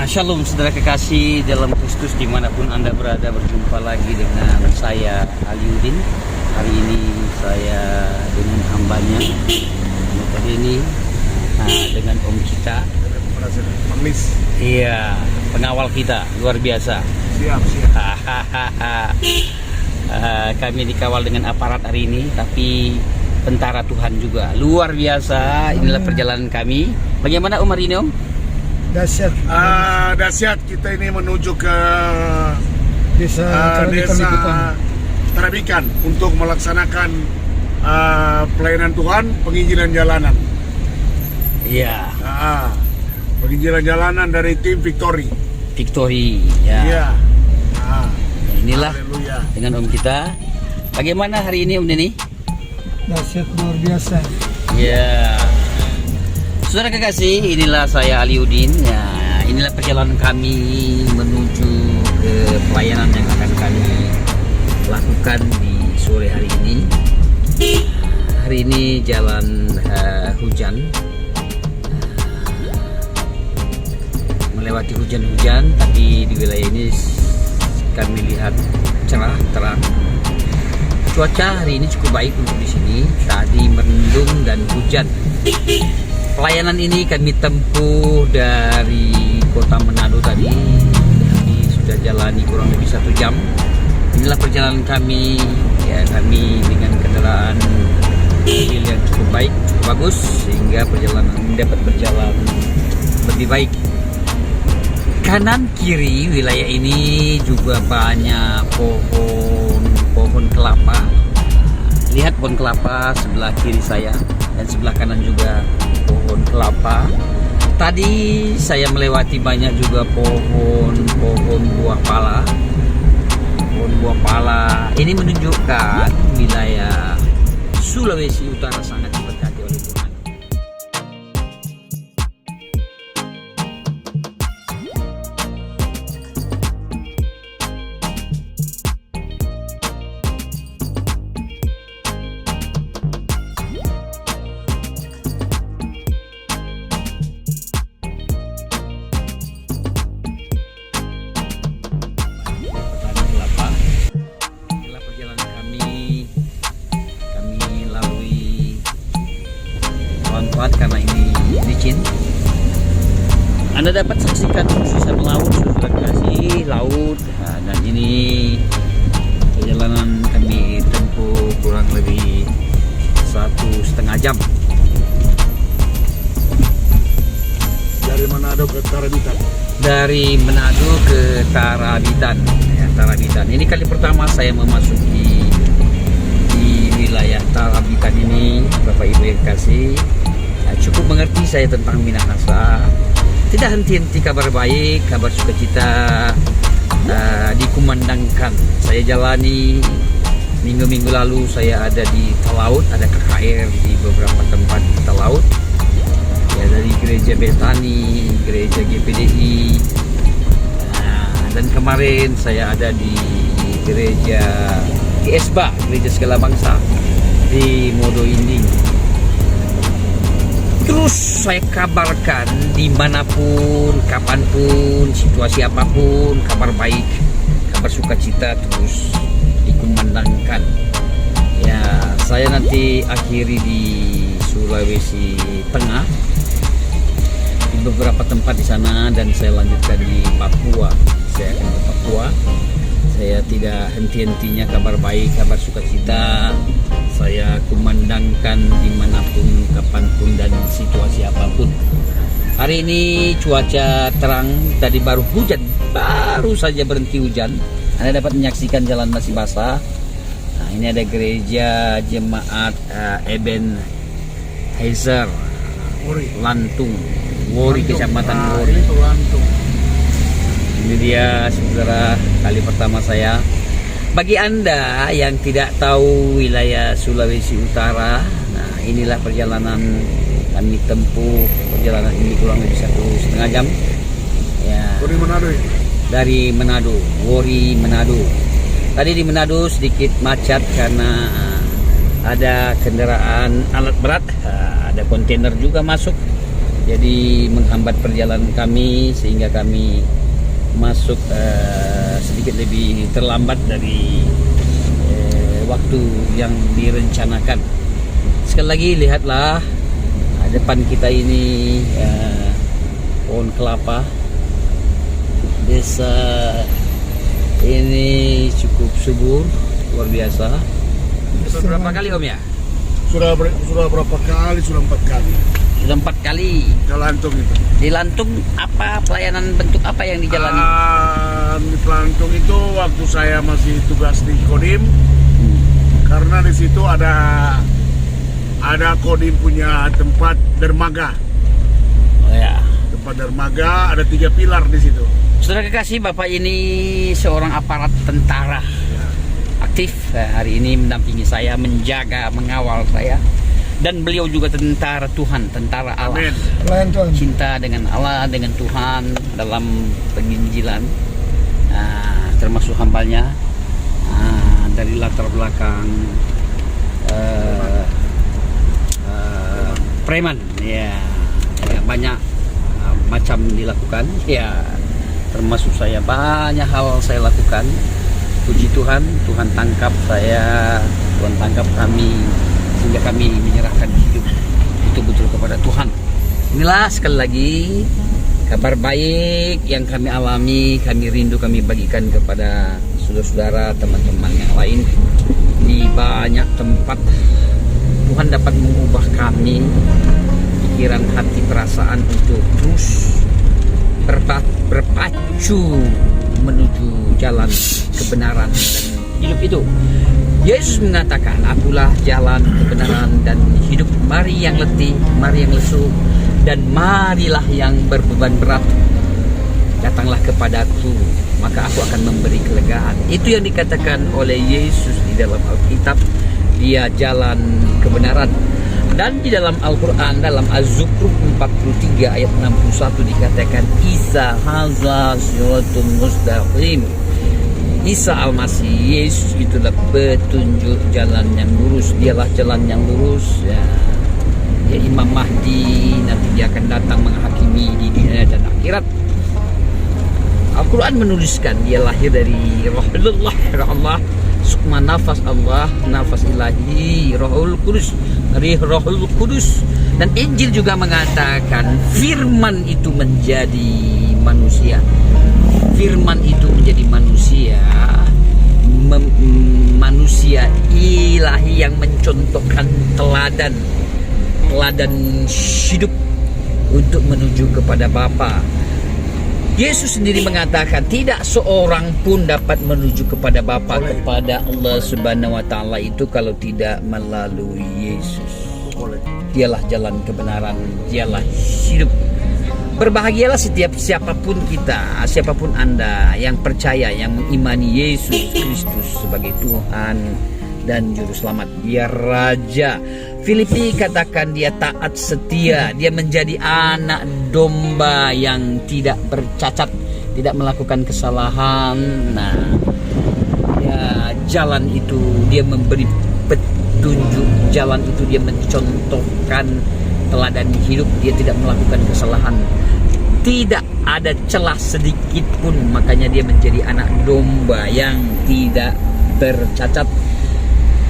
Shalom saudara kekasih dalam Kristus dimanapun Anda berada, berjumpa lagi dengan saya Aliudin. Hari ini saya dengan hambanya ini dengan Om kita, iya, pengawal kita luar biasa. Siap. Kami dikawal dengan aparat hari ini, tapi tentara Tuhan juga luar biasa. Inilah perjalanan kami. Bagaimana Om hari ini Om? Dahsyat, kita ini menuju ke desa Tarabikan untuk melaksanakan pelayanan Tuhan, penginjilan jalanan. Iya. Penginjilan jalanan dari tim Victory. Ya. Iya. Inilah Haleluya. dengan Om kita. Bagaimana hari ini Om Deni? dahsyat luar biasa. Ya. Saudara kekasih, inilah saya Aliudin. Ya, inilah perjalanan kami menuju ke pelayanan yang akan kami lakukan di sore hari ini. Hari ini jalan hujan, melewati hujan-hujan, tapi di wilayah ini kami lihat cerah terang. Cuaca hari ini cukup baik untuk di sini. Tadi mendung dan hujan. Pelayanan ini kami tempuh dari kota Manado tadi. Kami sudah jalani kurang lebih 1 jam. Inilah perjalanan kami. Ya, kami dengan kendaraan mobil yang cukup baik, cukup bagus, sehingga perjalanan dapat berjalan lebih baik. Kanan kiri wilayah ini juga banyak pohon kelapa. Lihat pohon kelapa sebelah kiri saya dan sebelah kanan juga pohon kelapa. Tadi saya melewati banyak juga pohon buah pala. Pohon buah pala ini menunjukkan wilayah Sulawesi Utara sangat diberkati oleh Tuhan. Karena ini licin, Anda dapat saksikan sisa laut, saudara kasih laut. Dan ini perjalanan kami tempuh kurang lebih 1,5 jam Dari Manado ke Tarabitan. dari Manado ke Tarabitan. Ya, Tarabitan. Ini kali pertama saya memasuki di wilayah Tarabitan ini, Bapak Ibu yang kasih. Cukup mengerti saya tentang Minahasa. Tidak henti-henti kabar baik, kabar sukacita dikumandangkan. Saya jalani minggu-minggu lalu. Saya ada di Talaut, ada KKR di beberapa tempat di Talaut. Ya, dari gereja Betani, gereja GPDI, dan kemarin saya ada di gereja GSBA, gereja segala bangsa di Modo Inding. Terus saya kabarkan dimanapun, kapanpun, situasi apapun, kabar baik, kabar sukacita terus dikumandangkan. Ya, saya nanti akhiri di Sulawesi Tengah, di beberapa tempat di sana, dan saya lanjutkan di Papua. Saya akan ke Papua. Saya tidak henti-hentinya kabar baik, kabar sukacita. Saya kumandangkan dimanapun, kapanpun, dan situasi apapun. Hari ini cuaca terang, tadi baru hujan, baru saja berhenti hujan. Anda dapat menyaksikan jalan masih basah. Nah, ini ada gereja jemaat Eben Heiser Lantung, Wori, Kecamatan Wori. Ini dia saudara, kali pertama saya. Bagi Anda yang tidak tahu wilayah Sulawesi Utara, nah inilah perjalanan kami tempuh. Perjalanan ini kurang lebih 1,5 jam. Ya. Dari Manado. Dari Manado, Wori Manado. Tadi di Manado sedikit macet karena ada kendaraan alat berat, ada kontainer juga masuk. Jadi menghambat perjalanan kami sehingga kami masuk sedikit lebih terlambat dari waktu yang direncanakan. Sekali lagi lihatlah depan kita ini pohon kelapa. Desa ini cukup subur, luar biasa. Sudah berapa kali Om ya? Sudah berapa kali? Sudah 4 kali. Sudah 4 kali. Ke Lantung itu. Di Lantung apa pelayanan bentuk apa yang dijalani? Di Lantung itu waktu saya masih tugas di Kodim, karena di situ ada Kodim punya tempat dermaga. Oh ya. Tempat dermaga ada 3 pilar di situ. Saudara kekasih, Bapak ini seorang aparat tentara aktif. Hari ini mendampingi saya, menjaga, mengawal saya. Dan beliau juga tentara Tuhan, tentara Allah. Amin. Pelayan Tuhan. Cinta dengan Allah, dengan Tuhan dalam penginjilan. Termasuk hambanya dari latar belakang preman. Ya, banyak macam dilakukan. Ya, termasuk saya, banyak hal saya lakukan. Puji Tuhan, Tuhan tangkap saya, Tuhan tangkap kami, sehingga kami menyerahkan hidup betul-betul kepada Tuhan. Inilah sekali lagi kabar baik yang kami alami, kami rindu kami bagikan kepada saudara-saudara, teman-teman yang lain. Di banyak tempat Tuhan dapat mengubah kami, pikiran, hati, perasaan untuk terus berpacu menuju jalan kebenaran dan hidup itu. Yesus mengatakan, akulah jalan, kebenaran, dan hidup. Mari yang letih, mari yang lesu, dan marilah yang berbeban berat, datanglah kepadaku, maka aku akan memberi kelegaan. Itu yang dikatakan oleh Yesus di dalam Alkitab. Dia jalan kebenaran. Dan di dalam Al-Quran, dalam Az-Zukhruf 43 ayat 61 dikatakan, Isa haza siratum mustaqim. Isa Al-Masih, Yesus itulah petunjuk jalan yang lurus. Dialah jalan yang lurus. Ya, Imam Mahdi, nanti dia akan datang menghakimi di dunia dan akhirat. Al-Quran menuliskan dia lahir dari Rohullah, Allah, sukma nafas Allah, nafas ilahi, Rohul Kudus, dari Rohul Kudus. Dan Injil juga mengatakan firman itu menjadi manusia. Firman itu menjadi manusia, manusia ilahi yang mencontohkan teladan hidup untuk menuju kepada Bapa. Yesus sendiri mengatakan tidak seorang pun dapat menuju kepada Bapa, kepada Allah Subhanahu wa taala itu kalau tidak melalui Yesus. Dialah jalan kebenaran, dialah hidup. Berbahagialah siapapun kita, siapapun Anda yang percaya, yang mengimani Yesus Kristus sebagai Tuhan dan Juru Selamat. Dia Raja. Filipi katakan dia taat setia, dia menjadi anak domba yang tidak bercacat, tidak melakukan kesalahan. Nah, ya, jalan itu dia memberi petunjuk, jalan itu dia mencontohkan teladan hidup, dia tidak melakukan kesalahan, tidak ada celah sedikit pun, makanya dia menjadi anak domba yang tidak bercacat.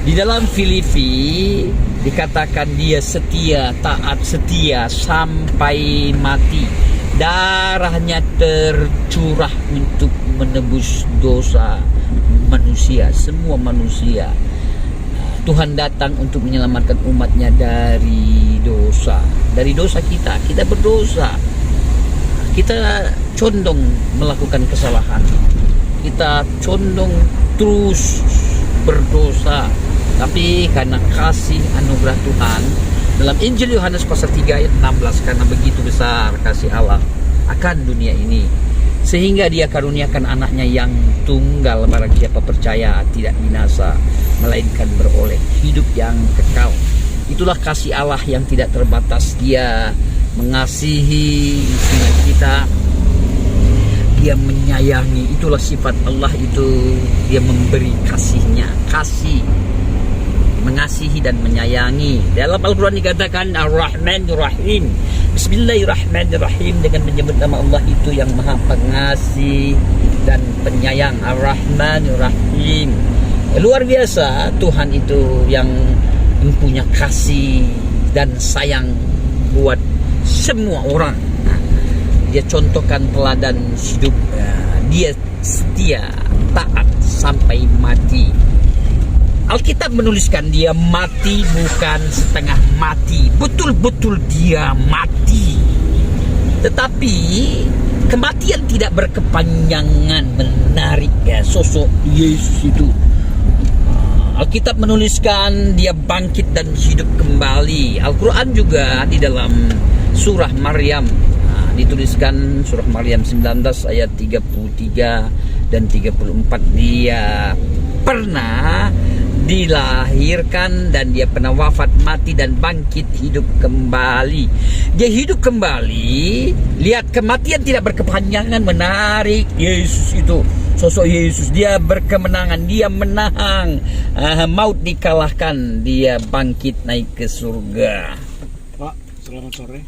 Di dalam Filipi dikatakan dia setia, taat setia sampai mati. Darahnya tercurah untuk menebus dosa manusia, semua manusia. Tuhan datang untuk menyelamatkan umatnya dari dosa. Dari dosa kita berdosa. Kita condong melakukan kesalahan. Kita condong terus berdosa. Tapi karena kasih anugerah Tuhan, dalam Injil Yohanes pasal 3 ayat 16, karena begitu besar kasih Allah akan dunia ini, sehingga dia karuniakan anaknya yang tunggal, barang siapa percaya tidak binasa, melainkan beroleh hidup yang kekal. Itulah kasih Allah yang tidak terbatas. Dia mengasihi kita, dia menyayangi. Itulah sifat Allah itu, dia memberi kasihnya, kasih, mengasihi dan menyayangi. Dalam Al-Quran dikatakan Ar-Rahman Ar-Rahim, Bismillahirrahmanirrahim, dengan menyebut nama Allah itu yang Maha Pengasih dan Penyayang, Ar-Rahmanir-Rahim. Luar biasa, Tuhan itu yang mempunyai kasih dan sayang buat semua orang. Dia contohkan teladan hidup, dia setia, taat sampai mati. Alkitab menuliskan dia mati bukan setengah mati, betul-betul dia mati. Tetapi kematian tidak berkepanjangan, menarik ya sosok Yesus itu. Alkitab menuliskan dia bangkit dan hidup kembali. Al-Quran juga di dalam surah Maryam dituliskan, surah Maryam 19 ayat 33 dan 34, dia pernah dilahirkan dan dia pernah wafat, mati dan bangkit hidup kembali. Dia hidup kembali. Lihat, kematian tidak berkepanjangan, menarik. Yesus itu, sosok Yesus, dia berkemenangan, dia menang, maut dikalahkan, dia bangkit naik ke surga. Pak, selamat sore.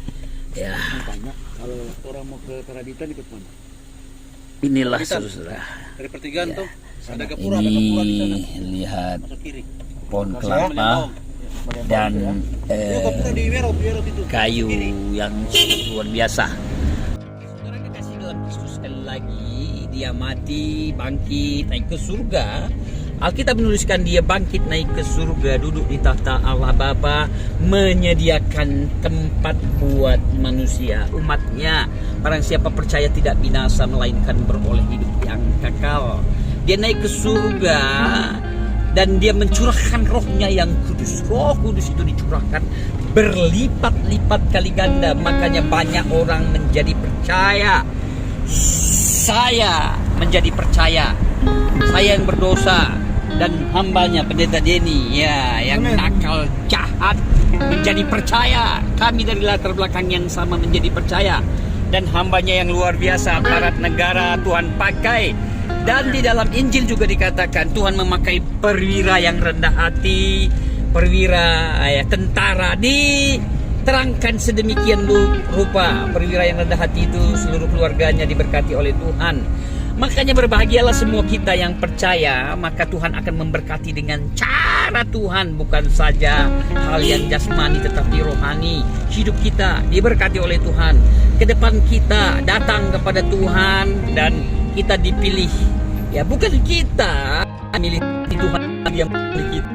Ya, Tanya, kalau orang mau ke Karaditan ikut mana? inilah saudara. Dari pertigaan Ya. tuh ada gapura di sana. Ini lihat Masuk kiri. pohon kelapa dan Itu gapura di Werot itu. kayu yang luar biasa. Saudara kekasih dalam Kristus, sekali lagi dia mati, bangkit, naik ke surga. Alkitab menuliskan dia bangkit naik ke surga, duduk di tahta Allah Bapa, menyediakan tempat buat manusia, umatnya. Barang siapa percaya tidak binasa, melainkan beroleh hidup yang kekal. Dia naik ke surga dan dia mencurahkan rohnya yang kudus. Roh kudus itu dicurahkan berlipat-lipat kali ganda. Makanya banyak orang menjadi percaya. Saya menjadi percaya. Saya yang berdosa dan hambanya Pendeta Denny ya yang nakal jahat menjadi percaya. Kami dari latar belakang yang sama menjadi percaya. Dan hambanya yang luar biasa, aparat negara Tuhan pakai. Dan di dalam Injil juga dikatakan Tuhan memakai perwira yang rendah hati, perwira tentara, diterangkan sedemikian rupa. Perwira yang rendah hati itu seluruh keluarganya diberkati oleh Tuhan. Makanya berbahagialah semua kita yang percaya, maka Tuhan akan memberkati dengan cara Tuhan, bukan saja hal yang jasmani tetapi rohani. Hidup kita diberkati oleh Tuhan. Ke depan kita datang kepada Tuhan dan kita dipilih. Ya, bukan kita memilih, Tuhan yang memilih kita.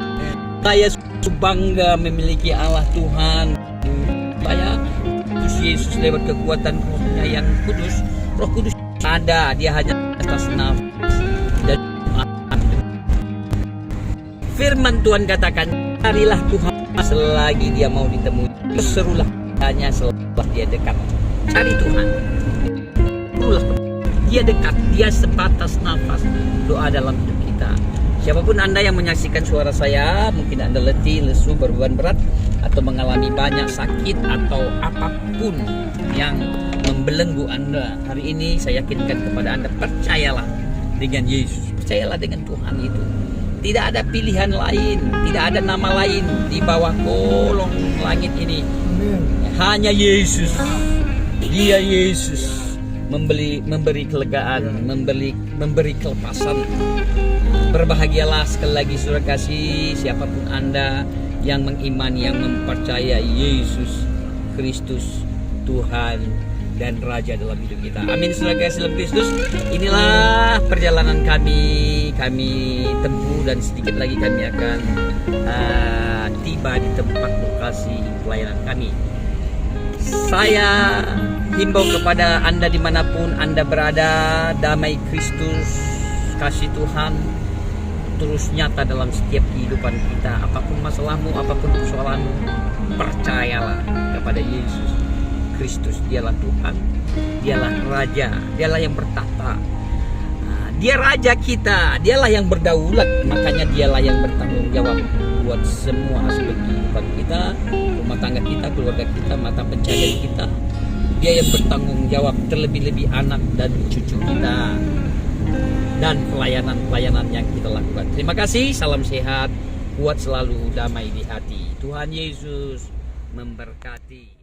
Saya bangga memiliki Allah Tuhan. Saya Yesus lewat kekuatan rohnya yang kudus. Roh kudus ada, dia hanya atas nafas dan firman Tuhan katakan, carilah Tuhan selagi dia mau ditemui, serulah hanya setelah dia dekat. Cari Tuhan, serulah dia dekat, dia sebatas nafas. Doa dalam hidup kita. Siapapun Anda yang menyaksikan suara saya, mungkin Anda letih, lesu, berbeban berat, atau mengalami banyak sakit atau apapun yang membelenggu Anda, hari ini saya yakinkan kepada Anda, percayalah dengan Yesus, percayalah dengan Tuhan itu. Tidak ada pilihan lain, tidak ada nama lain di bawah kolong langit ini. Hanya Yesus. Dia Yesus memberi kelegaan, memberi kelepasan. Berbahagialah sekali lagi saudara kasih, siapapun Anda yang mengimani, yang mempercayai Yesus Kristus Tuhan dan Raja dalam hidup kita. Amin. Saudara kasih dalam Kristus, inilah perjalanan kami tempuh, dan sedikit lagi kami akan tiba di tempat lokasi pelayanan kami. Saya himbau kepada Anda dimanapun Anda berada, damai Kristus, kasih Tuhan terus nyata dalam setiap kehidupan kita. Apapun masalahmu, apapun persoalanmu, percayalah kepada Yesus Kristus. Dialah Tuhan, dialah Raja, dialah yang bertahta. Dia Raja kita, dialah yang berdaulat. Makanya dialah yang bertanggung jawab buat semua aspek kehidupan kita, rumah tangga kita, keluarga kita, mata pencaharian kita. Dia yang bertanggung jawab, terlebih-lebih anak dan cucu kita, dan pelayanan-pelayanan yang kita lakukan. Terima kasih, salam sehat, kuat selalu, damai di hati. Tuhan Yesus memberkati.